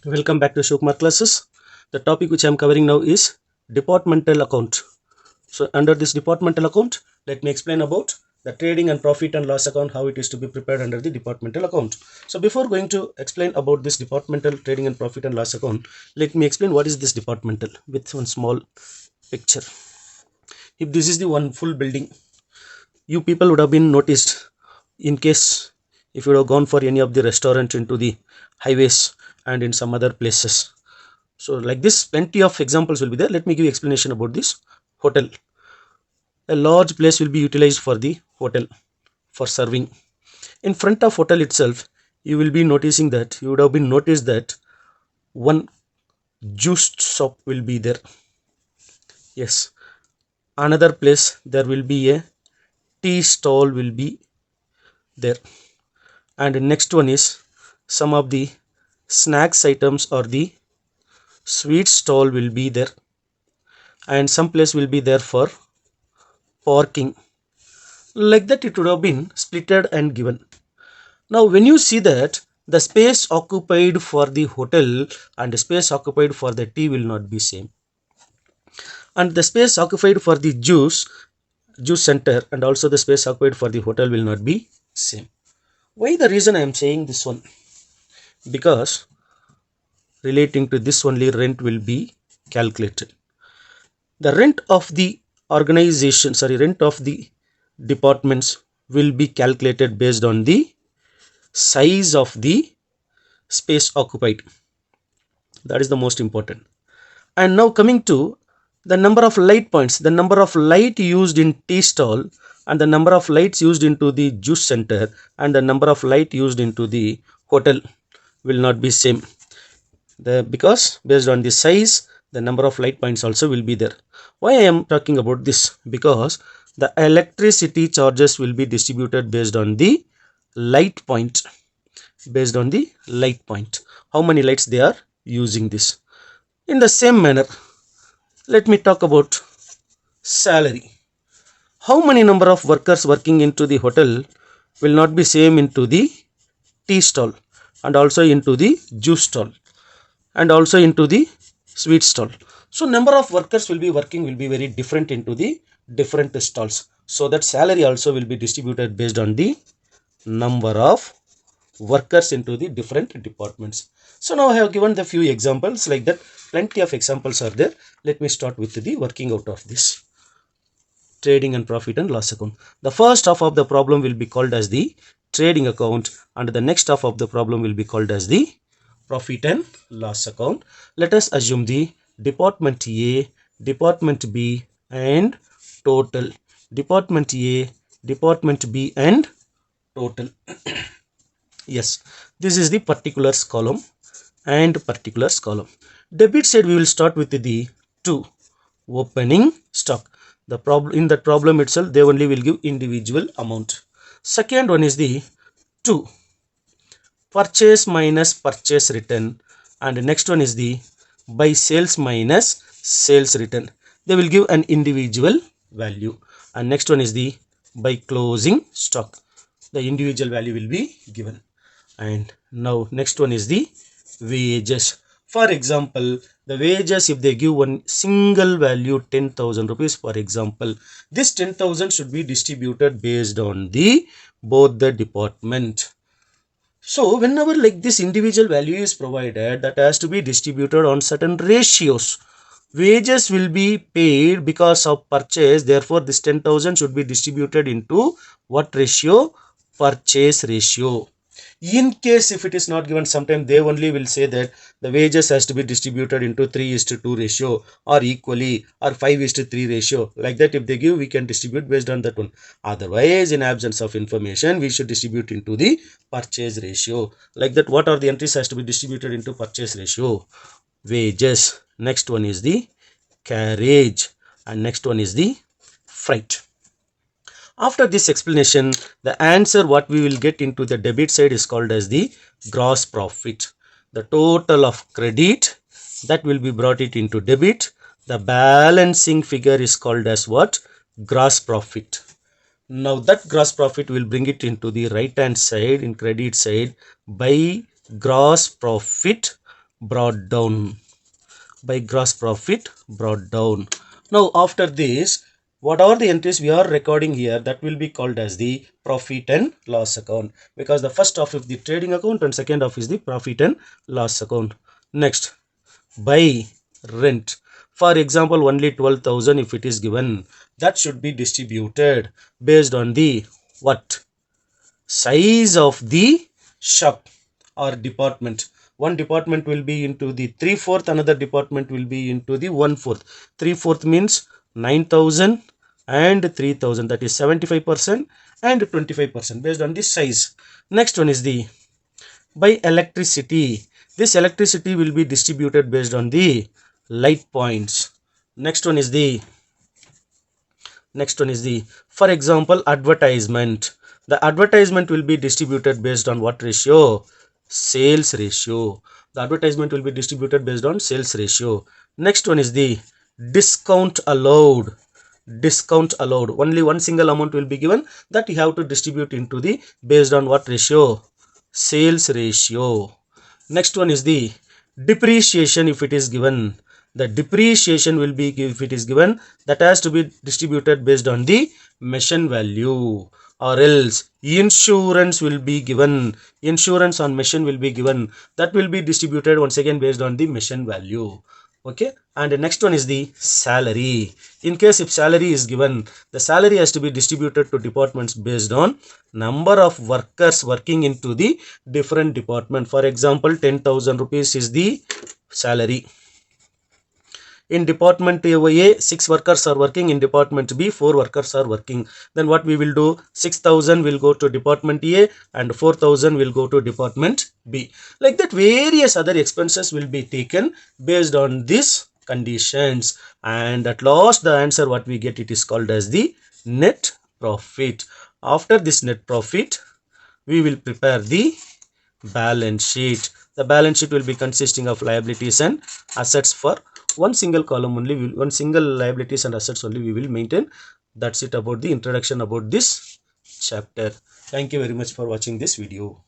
Welcome back to Shukmar classes. The topic which I am covering now is departmental account. So under this departmental account, let me explain about the trading and profit and loss account, how it is to be prepared under the departmental account. So before going to explain about this departmental trading and profit and loss account, let me explain what is this departmental with one small picture. If this is the one full building, you people would have been noticed in case if you would have gone for any of the restaurants into the highways and in some other places. So like this, plenty of examples will be there. Let me give you explanation about this hotel. A large place will be utilized for the hotel for serving. In front of hotel itself, you will be noticing that you would have been noticed that one juice shop will be there. Yes. Another place there will be a tea stall will be there. And the next one is some of the snacks items or the sweet stall will be there, and some place will be there for parking. Like that it would have been splitted and given. Now when you see that the space occupied for the hotel and the space occupied for the tea will not be same, and the space occupied for the juice center and also the space occupied for the hotel will not be same. Why the reason I am saying this one? Because relating to this only rent will be calculated. The rent of the rent of the departments will be calculated based on the size of the space occupied. That is the most important. And now coming to the number of light points, the number of light used in tea stall and the number of lights used into the juice center and the number of light used into the hotel will not be same. Because based on the size, the number of light points also will be there. Why I am talking about this? Because the electricity charges will be distributed based on the light point. Based on the light point, how many lights they are using this. In the same manner, let me talk about salary. How many number of workers working into the hotel will not be same into the tea stall and also into the juice stall and also into the sweet stall. So number of workers will be working will be very different into the different stalls. So that salary also will be distributed based on the number of workers into the different departments. So now I have given the few examples like that. Plenty of examples are there. Let me start with the working out of this trading and profit and loss account. The first half of the problem will be called as the trading account and the next half of the problem will be called as the profit and loss account. Let us assume the department A, department B and total. Department A, department B and total. Yes, this is the particulars column and particulars column. Debit side we will start with the 2 opening stock. The problem in that problem itself they only will give individual amount. Second one is the 2 purchase minus purchase return, and the next one is the buy sales minus sales return. They will give an individual value, and next one is the buy closing stock. The individual value will be given. And now next one is the wages. For example, the wages, if they give one single value 10,000 rupees, for example, this 10,000 should be distributed based on the both the department. So whenever like this individual value is provided, that has to be distributed on certain ratios. Wages will be paid because of purchase, therefore this 10,000 should be distributed into what ratio? Purchase ratio. In case if it is not given, sometimes they only will say that the wages has to be distributed into 3:2 ratio or equally or 5:3 ratio. Like that if they give, we can distribute based on that one. Otherwise, in absence of information, we should distribute into the purchase ratio. Like that, what are the entries has to be distributed into purchase ratio? Wages. Next one is the carriage and next one is the freight. After this explanation, the answer what we will get into the debit side is called as the gross profit. The total of credit that will be brought it into debit. The balancing figure is called as what? Gross profit. Now that gross profit will bring it into the right hand side in credit side by gross profit brought down. By gross profit brought down. Now after this, whatever the entries we are recording here, that will be called as the profit and loss account, because the first half is the trading account and second half is the profit and loss account. Next, by rent. For example, only 12,000 if it is given, that should be distributed based on the what? Size of the shop or department. One department will be into the 3/4, another department will be into the 1/4. 3/4 means 9,000 and 3,000, that is 75% and 25% based on the size. Next one is the by electricity. This electricity will be distributed based on the light points. Next one is the for example, advertisement. The advertisement will be distributed based on what ratio? Sales ratio. The advertisement will be distributed based on sales ratio. Next one is the discount allowed. Discount allowed. Only one single amount will be given, that you have to distribute into the based on what ratio? Sales ratio. Next one is the depreciation. If it is given, the depreciation will be, if it is given, that has to be distributed based on the machine value. Or else insurance will be given, insurance on machine will be given, that will be distributed once again based on the machine value. Okay, and the next one is the salary. In case if salary is given, the salary has to be distributed to departments based on number of workers working into the different department. For example, 10,000 rupees is the salary. In department A, 6 workers are working. In department B, 4 workers are working. Then what we will do? 6,000 will go to department A and 4,000 will go to department B. Like that, various other expenses will be taken based on these conditions. And at last, the answer what we get, it is called as the net profit. After this net profit, we will prepare the balance sheet. The balance sheet will be consisting of liabilities and assets. For one single column only, one single liabilities and assets only we will maintain. That's it about the introduction about this chapter. Thank you very much for watching this video.